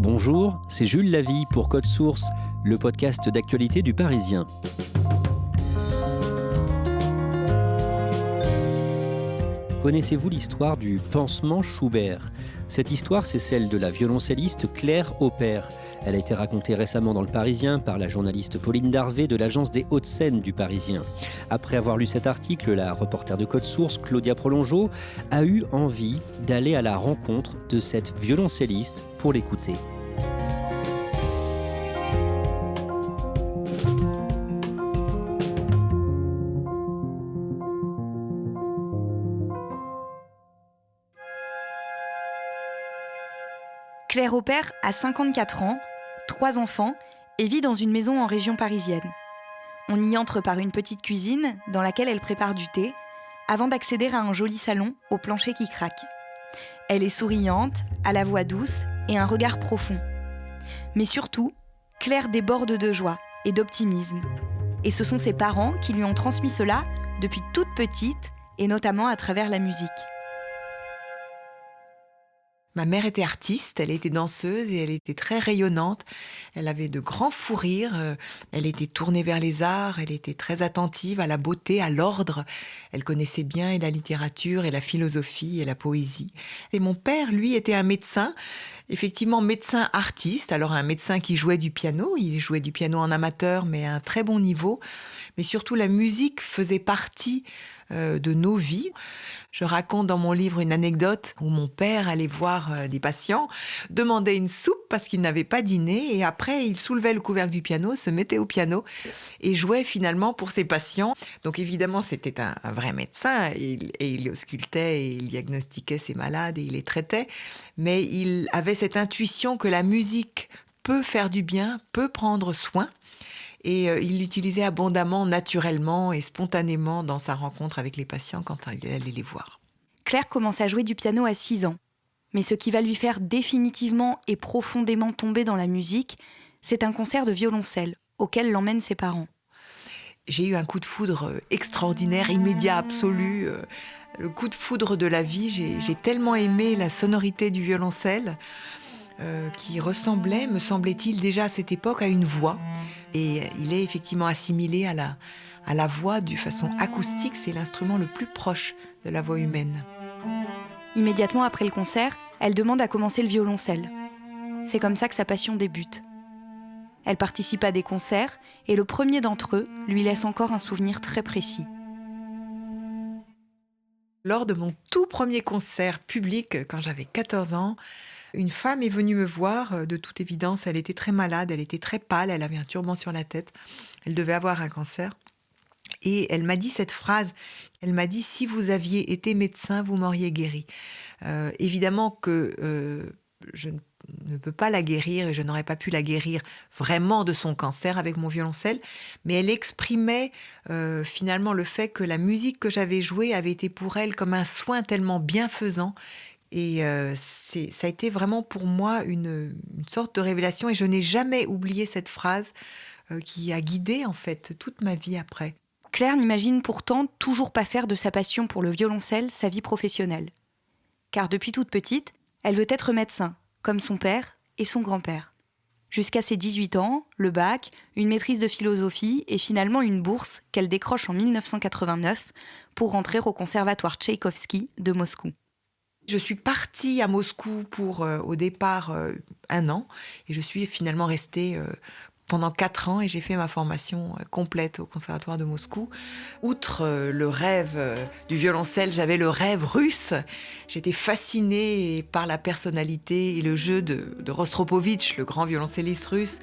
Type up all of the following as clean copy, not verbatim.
Bonjour, c'est Jules Lavie pour Code Source, le podcast d'actualité du Parisien. Connaissez-vous l'histoire du pansement Schubert ? Cette histoire, c'est celle de la violoncelliste Claire Opert. Elle a été racontée récemment dans Le Parisien par la journaliste Pauline Darvé de l'agence des Hauts-de-Seine du Parisien. Après avoir lu cet article, la reporter de Code Source, Claudia Prolongeau, a eu envie d'aller à la rencontre de cette violoncelliste pour l'écouter. Claire Opert a 54 ans, 3 enfants et vit dans une maison en région parisienne. On y entre par une petite cuisine dans laquelle elle prépare du thé avant d'accéder à un joli salon au plancher qui craque. Elle est souriante, a la voix douce et un regard profond. Mais surtout, Claire déborde de joie et d'optimisme. Et ce sont ses parents qui lui ont transmis cela depuis toute petite et notamment à travers la musique. Ma mère était artiste, elle était danseuse et elle était très rayonnante. Elle avait de grands fous rires, elle était tournée vers les arts, elle était très attentive à la beauté, à l'ordre. Elle connaissait bien et la littérature et la philosophie et la poésie. Et mon père, lui, était un médecin, effectivement médecin artiste, alors un médecin qui jouait du piano. Il jouait du piano en amateur, mais à un très bon niveau. Mais surtout, la musique faisait partie de nos vies. Je raconte dans mon livre une anecdote où mon père allait voir des patients, demandait une soupe parce qu'il n'avait pas dîné et après il soulevait le couvercle du piano, se mettait au piano et jouait finalement pour ses patients. Donc évidemment c'était un vrai médecin et il auscultait et il diagnostiquait ses malades et il les traitait, mais il avait cette intuition que la musique peut faire du bien, peut prendre soin. Et il l'utilisait abondamment, naturellement et spontanément dans sa rencontre avec les patients quand il allait les voir. Claire commence à jouer du piano à 6 ans. Mais ce qui va lui faire définitivement et profondément tomber dans la musique, c'est un concert de violoncelle auquel l'emmènent ses parents. J'ai eu un coup de foudre extraordinaire, immédiat, absolu. Le coup de foudre de la vie. J'ai tellement aimé la sonorité du violoncelle qui ressemblait, me semblait-il, déjà à cette époque, à une voix. Et il est effectivement assimilé à la voix de façon acoustique. C'est l'instrument le plus proche de la voix humaine. Immédiatement après le concert, elle demande à commencer le violoncelle. C'est comme ça que sa passion débute. Elle participe à des concerts et le premier d'entre eux lui laisse encore un souvenir très précis. Lors de mon tout premier concert public, quand j'avais 14 ans, une femme est venue me voir, de toute évidence, elle était très malade, elle était très pâle, elle avait un turban sur la tête, elle devait avoir un cancer. Et elle m'a dit cette phrase, elle m'a dit « Si vous aviez été médecin, vous m'auriez guéri ». Évidemment que je ne peux pas la guérir et je n'aurais pas pu la guérir vraiment de son cancer avec mon violoncelle, mais elle exprimait finalement le fait que la musique que j'avais jouée avait été pour elle comme un soin tellement bienfaisant. Et ça a été vraiment pour moi une sorte de révélation et je n'ai jamais oublié cette phrase qui a guidé en fait toute ma vie après. Claire n'imagine pourtant toujours pas faire de sa passion pour le violoncelle sa vie professionnelle. Car depuis toute petite, elle veut être médecin, comme son père et son grand-père. Jusqu'à ses 18 ans, le bac, une maîtrise de philosophie et finalement une bourse qu'elle décroche en 1989 pour rentrer au conservatoire Tchaïkovski de Moscou. Je suis partie à Moscou pour, au départ, 1 an. Et je suis finalement restée pendant 4 ans et j'ai fait ma formation complète au conservatoire de Moscou. Outre le rêve du violoncelle, j'avais le rêve russe. J'étais fascinée par la personnalité et le jeu de Rostropovitch, le grand violoncelliste russe.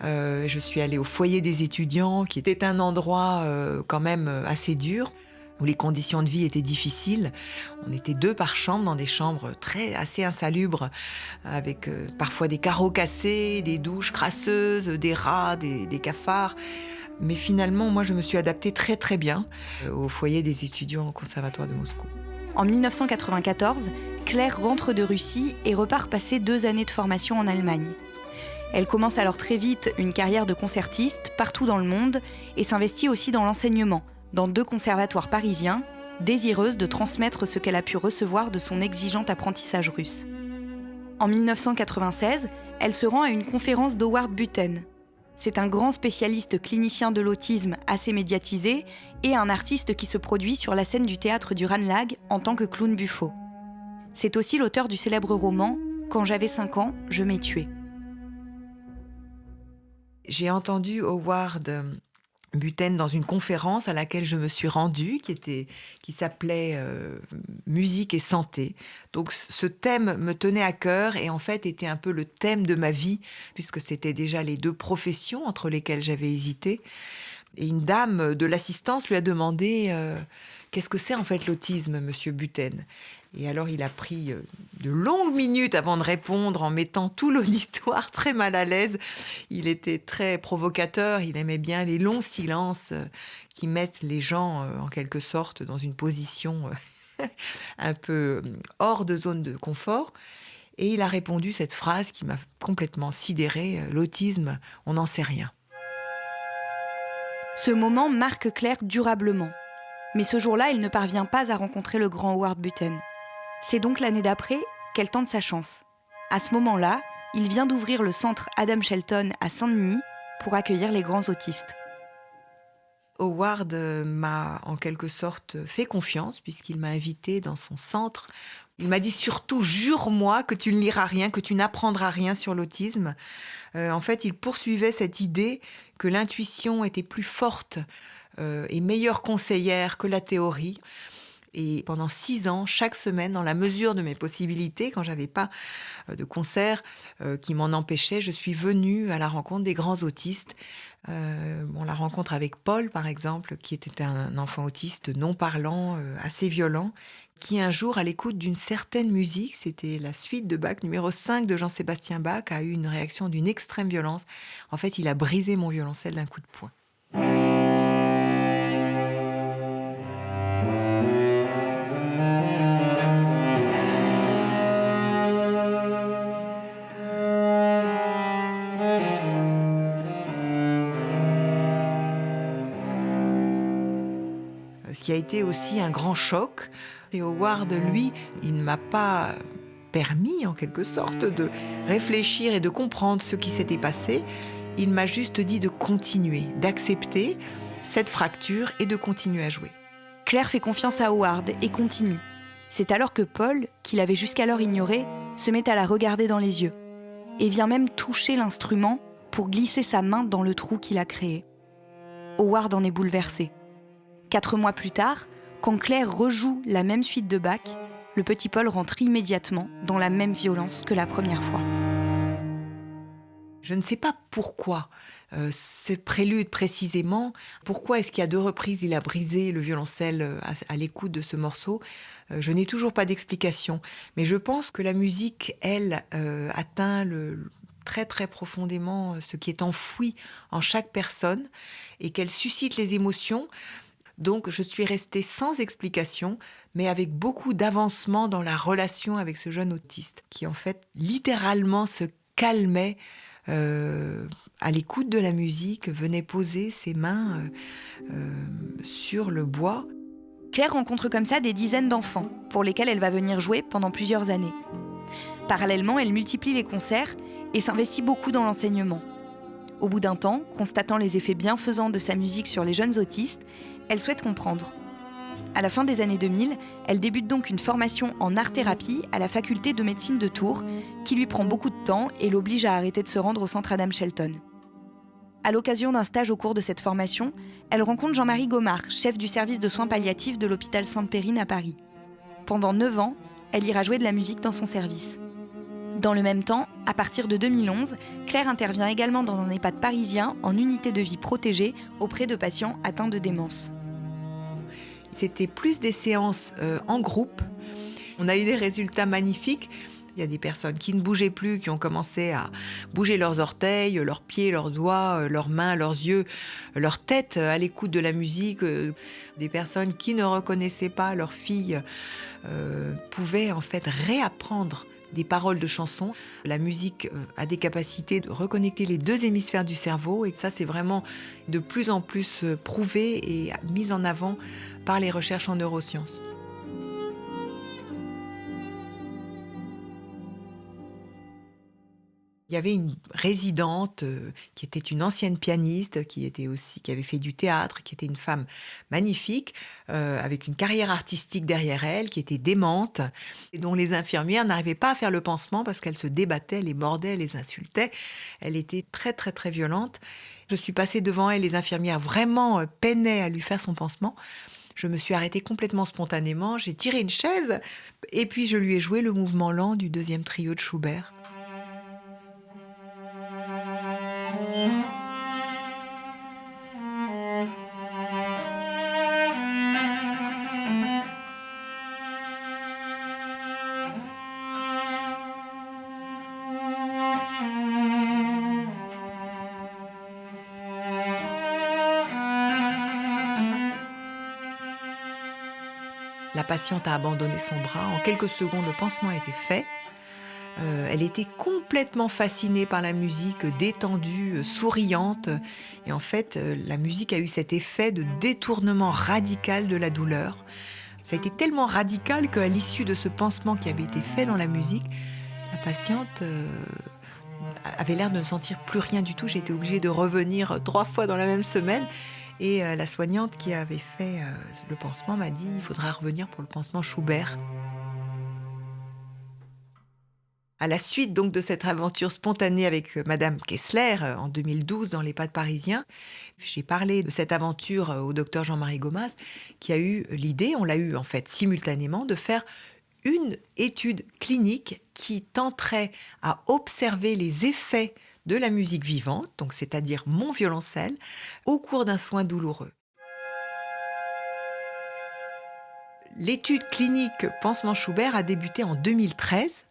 Je suis allée au foyer des étudiants, qui était un endroit quand même assez dur, où les conditions de vie étaient difficiles. On était 2 par chambre, dans des chambres assez insalubres, avec parfois des carreaux cassés, des douches crasseuses, des rats, des cafards. Mais finalement, moi, je me suis adaptée très très bien au foyer des étudiants au conservatoire de Moscou. En 1994, Claire rentre de Russie et repart passer 2 années de formation en Allemagne. Elle commence alors très vite une carrière de concertiste partout dans le monde et s'investit aussi dans l'enseignement, dans 2 conservatoires parisiens, désireuse de transmettre ce qu'elle a pu recevoir de son exigeant apprentissage russe. En 1996, elle se rend à une conférence d'Howard Buten. C'est un grand spécialiste clinicien de l'autisme assez médiatisé et un artiste qui se produit sur la scène du théâtre du Ranelagh en tant que clown buffo. C'est aussi l'auteur du célèbre roman « Quand j'avais 5 ans, je m'ai tué ». J'ai entendu Howard Buten dans une conférence à laquelle je me suis rendue, qui s'appelait Musique et santé. Donc ce thème me tenait à cœur et en fait était un peu le thème de ma vie, puisque c'était déjà les 2 professions entre lesquelles j'avais hésité. Et une dame de l'assistance lui a demandé qu'est-ce que c'est en fait l'autisme, monsieur Buten ? Et alors il a pris de longues minutes avant de répondre en mettant tout l'auditoire très mal à l'aise. Il était très provocateur, il aimait bien les longs silences qui mettent les gens en quelque sorte dans une position un peu hors de zone de confort. Et il a répondu cette phrase qui m'a complètement sidérée, l'autisme, on n'en sait rien. Ce moment marque Claire durablement. Mais ce jour-là, elle ne parvient pas à rencontrer le grand Howard Buten. C'est donc l'année d'après qu'elle tente sa chance. À ce moment-là, il vient d'ouvrir le centre Adam Shelton à Saint-Denis pour accueillir les grands autistes. Howard m'a en quelque sorte fait confiance puisqu'il m'a invitée dans son centre. Il m'a dit surtout, jure-moi que tu ne liras rien, que tu n'apprendras rien sur l'autisme. En fait, il poursuivait cette idée que l'intuition était plus forte et meilleure conseillère que la théorie. Et pendant 6 ans, chaque semaine, dans la mesure de mes possibilités, quand j'avais pas de concert qui m'en empêchait, je suis venue à la rencontre des grands autistes. La rencontre avec Paul, par exemple, qui était un enfant autiste non parlant, assez violent, qui un jour, à l'écoute d'une certaine musique, c'était la suite de Bach, numéro 5 de Jean-Sébastien Bach, a eu une réaction d'une extrême violence. En fait, il a brisé mon violoncelle d'un coup de poing. Ce qui a été aussi un grand choc. Et Howard, lui, il ne m'a pas permis, en quelque sorte, de réfléchir et de comprendre ce qui s'était passé. Il m'a juste dit de continuer, d'accepter cette fracture et de continuer à jouer. Claire fait confiance à Howard et continue. C'est alors que Paul, qui l'avait jusqu'alors ignoré, se met à la regarder dans les yeux et vient même toucher l'instrument pour glisser sa main dans le trou qu'il a créé. Howard en est bouleversé. 4 mois plus tard, quand Claire rejoue la même suite de Bach, le petit Paul rentre immédiatement dans la même violence que la première fois. Je ne sais pas pourquoi, ce prélude précisément, pourquoi est-ce qu'à 2 reprises il a brisé le violoncelle à l'écoute de ce morceau. Je n'ai toujours pas d'explication. Mais je pense que la musique, elle, atteint très très profondément ce qui est enfoui en chaque personne et qu'elle suscite les émotions. Donc je suis restée sans explication, mais avec beaucoup d'avancement dans la relation avec ce jeune autiste, qui en fait littéralement se calmait à l'écoute de la musique, venait poser ses mains sur le bois. Claire rencontre comme ça des dizaines d'enfants, pour lesquels elle va venir jouer pendant plusieurs années. Parallèlement, elle multiplie les concerts et s'investit beaucoup dans l'enseignement. Au bout d'un temps, constatant les effets bienfaisants de sa musique sur les jeunes autistes, elle souhaite comprendre. À la fin des années 2000, elle débute donc une formation en art-thérapie à la faculté de médecine de Tours, qui lui prend beaucoup de temps et l'oblige à arrêter de se rendre au centre Adam Shelton. À l'occasion d'un stage au cours de cette formation, elle rencontre Jean-Marie Gomard, chef du service de soins palliatifs de l'hôpital Sainte-Périne à Paris. Pendant 9 ans, elle ira jouer de la musique dans son service. Dans le même temps, à partir de 2011, Claire intervient également dans un EHPAD parisien en unité de vie protégée auprès de patients atteints de démence. C'était plus des séances en groupe. On a eu des résultats magnifiques. Il y a des personnes qui ne bougeaient plus, qui ont commencé à bouger leurs orteils, leurs pieds, leurs doigts, leurs mains, leurs yeux, leur tête à l'écoute de la musique. Des personnes qui ne reconnaissaient pas leur fille pouvaient en fait réapprendre des paroles de chansons. La musique a des capacités de reconnecter les 2 hémisphères du cerveau et ça, c'est vraiment de plus en plus prouvé et mis en avant par les recherches en neurosciences. Il y avait une résidente qui était une ancienne pianiste, qui avait fait du théâtre, qui était une femme magnifique, avec une carrière artistique derrière elle, qui était démente, et dont les infirmières n'arrivaient pas à faire le pansement parce qu'elle se débattait, les mordait, les insultait. Elle était très, très, très violente. Je suis passée devant elle, les infirmières vraiment peinaient à lui faire son pansement. Je me suis arrêtée complètement spontanément, j'ai tiré une chaise, et puis je lui ai joué le mouvement lent du deuxième trio de Schubert. La patiente a abandonné son bras. En quelques secondes, le pansement a été fait. Elle était complètement fascinée par la musique, détendue, souriante. Et en fait, la musique a eu cet effet de détournement radical de la douleur. Ça a été tellement radical qu'à l'issue de ce pansement qui avait été fait dans la musique, la patiente avait l'air de ne sentir plus rien du tout. J'ai été obligée de revenir 3 fois dans la même semaine. Et la soignante qui avait fait le pansement m'a dit « il faudra revenir pour le pansement Schubert ». À la suite donc de cette aventure spontanée avec Madame Kessler en 2012 dans l'EHPAD parisien, j'ai parlé de cette aventure au docteur Jean-Marie Gomas qui a eu l'idée, on l'a eu en fait simultanément, de faire une étude clinique qui tenterait à observer les effets de la musique vivante, donc c'est-à-dire mon violoncelle, au cours d'un soin douloureux. L'étude clinique pansement Schubert a débuté en 2013.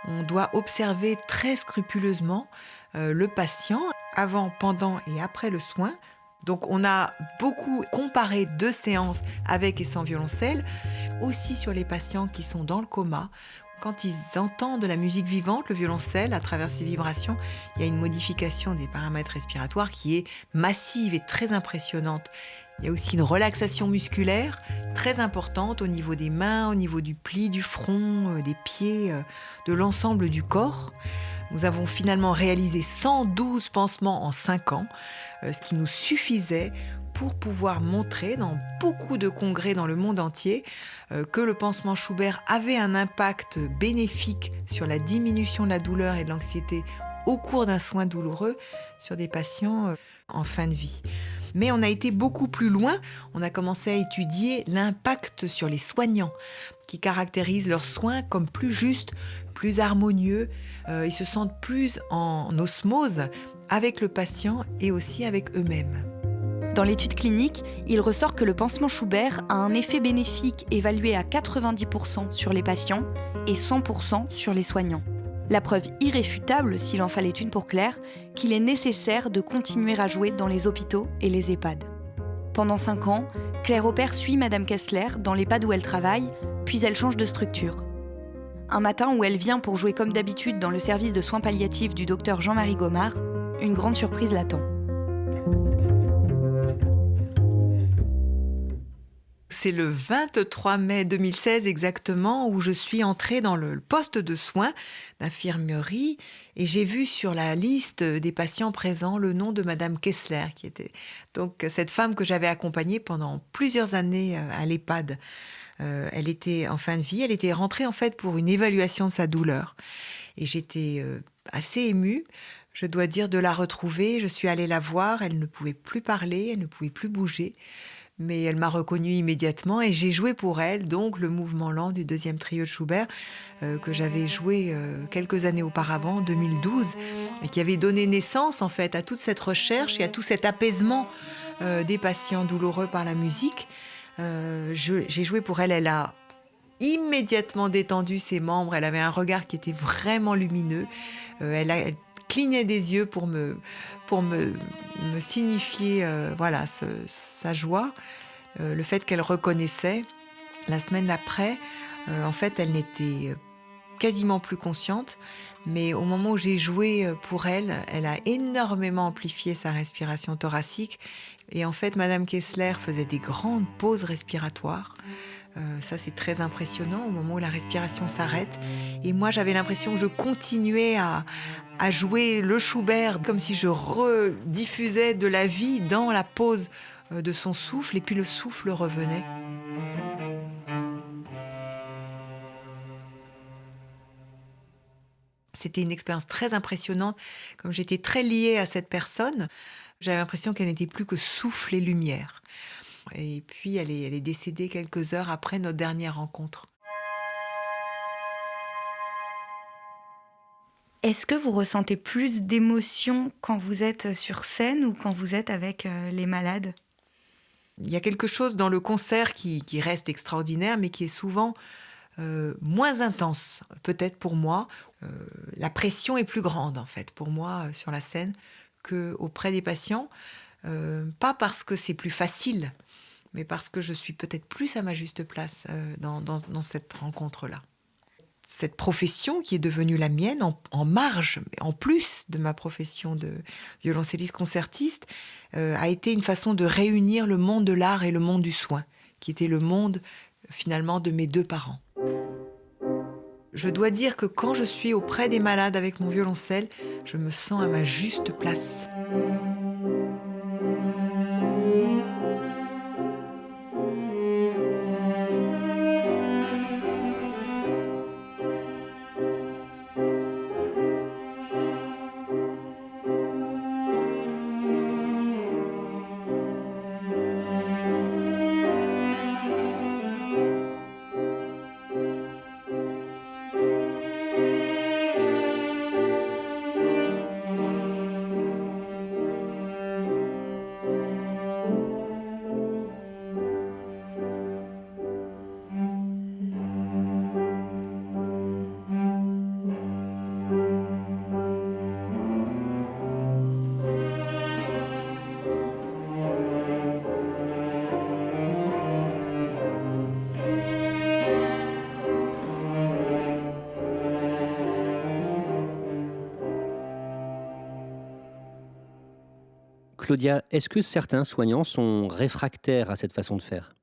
On doit observer très scrupuleusement le patient avant, pendant et après le soin. Donc on a beaucoup comparé 2 séances avec et sans violoncelle, aussi sur les patients qui sont dans le coma. Quand ils entendent de la musique vivante, le violoncelle, à travers ses vibrations, il y a une modification des paramètres respiratoires qui est massive et très impressionnante. Il y a aussi une relaxation musculaire très importante au niveau des mains, au niveau du pli du front, des pieds, de l'ensemble du corps. Nous avons finalement réalisé 112 pansements en 5 ans, ce qui nous suffisait pour pouvoir montrer dans beaucoup de congrès dans le monde entier que le pansement Schubert avait un impact bénéfique sur la diminution de la douleur et de l'anxiété au cours d'un soin douloureux sur des patients en fin de vie. Mais on a été beaucoup plus loin, on a commencé à étudier l'impact sur les soignants qui caractérisent leurs soins comme plus justes, plus harmonieux, ils se sentent plus en osmose avec le patient et aussi avec eux-mêmes. Dans l'étude clinique, il ressort que le pansement Schubert a un effet bénéfique évalué à 90% sur les patients et 100% sur les soignants. La preuve irréfutable, s'il en fallait une pour Claire, qu'il est nécessaire de continuer à jouer dans les hôpitaux et les EHPAD. Pendant 5 ans, Claire Opère suit Madame Kessler dans l'EHPAD où elle travaille, puis elle change de structure. Un matin où elle vient pour jouer comme d'habitude dans le service de soins palliatifs du docteur Jean-Marie Gomard, une grande surprise l'attend. C'est le 23 mai 2016 exactement où je suis entrée dans le poste de soins d'infirmerie et j'ai vu sur la liste des patients présents le nom de Madame Kessler, qui était donc cette femme que j'avais accompagnée pendant plusieurs années à l'EHPAD. Elle était en fin de vie, elle était rentrée en fait pour une évaluation de sa douleur. Et j'étais assez émue, je dois dire, de la retrouver. Je suis allée la voir, elle ne pouvait plus parler, elle ne pouvait plus bouger. Mais elle m'a reconnue immédiatement et j'ai joué pour elle donc le mouvement lent du deuxième trio de Schubert que j'avais joué quelques années auparavant, en 2012, et qui avait donné naissance en fait à toute cette recherche et à tout cet apaisement des patients douloureux par la musique. J'ai joué pour elle, elle a immédiatement détendu ses membres, elle avait un regard qui était vraiment lumineux, elle clignait des yeux pour me signifier voilà, sa joie, le fait qu'elle reconnaissait. La semaine d'après, en fait, elle n'était quasiment plus consciente, mais au moment où j'ai joué pour elle, elle a énormément amplifié sa respiration thoracique. Et en fait, Madame Kessler faisait des grandes pauses respiratoires Ça, c'est très impressionnant au moment où la respiration s'arrête. Et moi, j'avais l'impression que je continuais à jouer le Schubert, comme si je rediffusais de la vie dans la pause de son souffle, et puis le souffle revenait. C'était une expérience très impressionnante. Comme j'étais très liée à cette personne, j'avais l'impression qu'elle n'était plus que souffle et lumière. Et puis, elle est décédée quelques heures après notre dernière rencontre. Est-ce que vous ressentez plus d'émotions quand vous êtes sur scène ou quand vous êtes avec les malades ? Il y a quelque chose dans le concert qui reste extraordinaire, mais qui est souvent moins intense, peut-être pour moi. La pression est plus grande, en fait, pour moi, sur la scène, qu'auprès des patients. Pas parce que c'est plus facile, mais parce que je suis peut-être plus à ma juste place dans cette rencontre-là. Cette profession qui est devenue la mienne, en marge, en plus de ma profession de violoncelliste concertiste, a été une façon de réunir le monde de l'art et le monde du soin, qui était le monde, finalement, de mes deux parents. Je dois dire que quand je suis auprès des malades avec mon violoncelle, je me sens à ma juste place. Claudia, est-ce que certains soignants sont réfractaires à cette façon de faire ?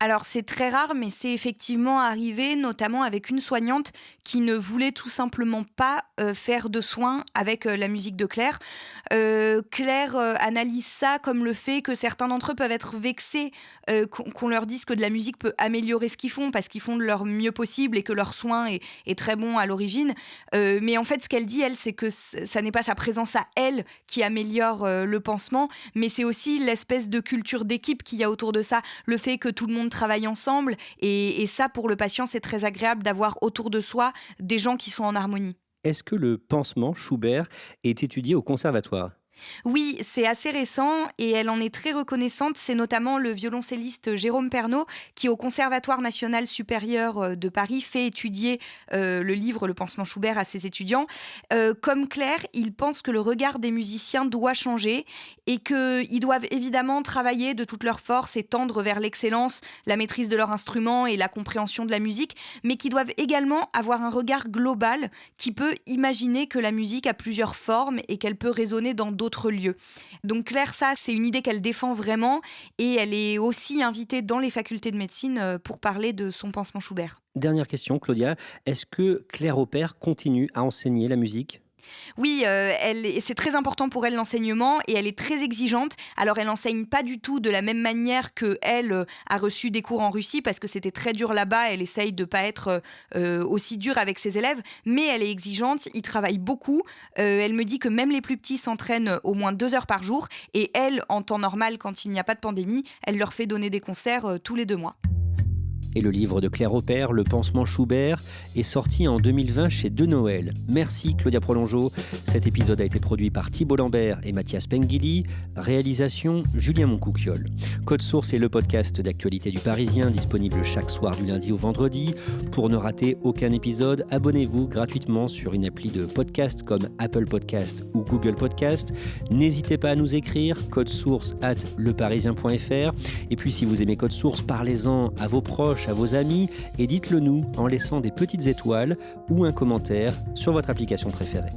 Alors c'est très rare, mais c'est effectivement arrivé, notamment avec une soignante qui ne voulait tout simplement pas faire de soins avec la musique de Claire. Claire analyse ça comme le fait que certains d'entre eux peuvent être vexés qu'on leur dise que de la musique peut améliorer ce qu'ils font, parce qu'ils font de leur mieux possible et que leur soin est très bon à l'origine. Mais en fait, ce qu'elle dit, elle, c'est que ça n'est pas sa présence à elle qui améliore le pansement, mais c'est aussi l'espèce de culture d'équipe qu'il y a autour de ça, le fait que tout le monde travaille ensemble, et ça, pour le patient, c'est très agréable d'avoir autour de soi des gens qui sont en harmonie. Est-ce que le pansement Schubert est étudié au conservatoire ? Oui, c'est assez récent et elle en est très reconnaissante. C'est notamment le violoncelliste Jérôme Pernaut qui, au Conservatoire national supérieur de Paris, fait étudier le livre Le pansement Schubert à ses étudiants. Comme Claire, il pense que le regard des musiciens doit changer et qu'ils doivent évidemment travailler de toute leur force et tendre vers l'excellence, la maîtrise de leur instrument et la compréhension de la musique, mais qu'ils doivent également avoir un regard global qui peut imaginer que la musique a plusieurs formes et qu'elle peut résonner dans d'autres lieux. Donc Claire, ça, c'est une idée qu'elle défend vraiment, et elle est aussi invitée dans les facultés de médecine pour parler de son pansement Schubert. Dernière question, Claudia. Est-ce que Claire Opère continue à enseigner la musique ? Oui, c'est très important pour elle l'enseignement, et elle est très exigeante. Alors elle enseigne pas du tout de la même manière qu'elle a reçu des cours en Russie, parce que c'était très dur là-bas. Elle essaye de pas être aussi dure avec ses élèves, mais elle est exigeante, ils travaillent beaucoup. Elle me dit que même les plus petits s'entraînent au moins 2 heures par jour, et elle, en temps normal, quand il n'y a pas de pandémie, elle leur fait donner des concerts tous les 2 mois. Et le livre de Claire Opère, Le pansement Schubert, est sorti en 2020 chez De Noël. Merci Claudia Prolongeau. Cet épisode a été produit par Thibault Lambert et Mathias Pengili. Réalisation, Julien Moncouquiol. Code Source est le podcast d'actualité du Parisien, disponible chaque soir du lundi au vendredi. Pour ne rater aucun épisode, abonnez-vous gratuitement sur une appli de podcast comme Apple Podcast ou Google Podcast. N'hésitez pas à nous écrire, codesource@leparisien.fr. Et puis si vous aimez Code Source, parlez-en à vos proches, à vos amis, et dites-le nous en laissant des petites étoiles ou un commentaire sur votre application préférée.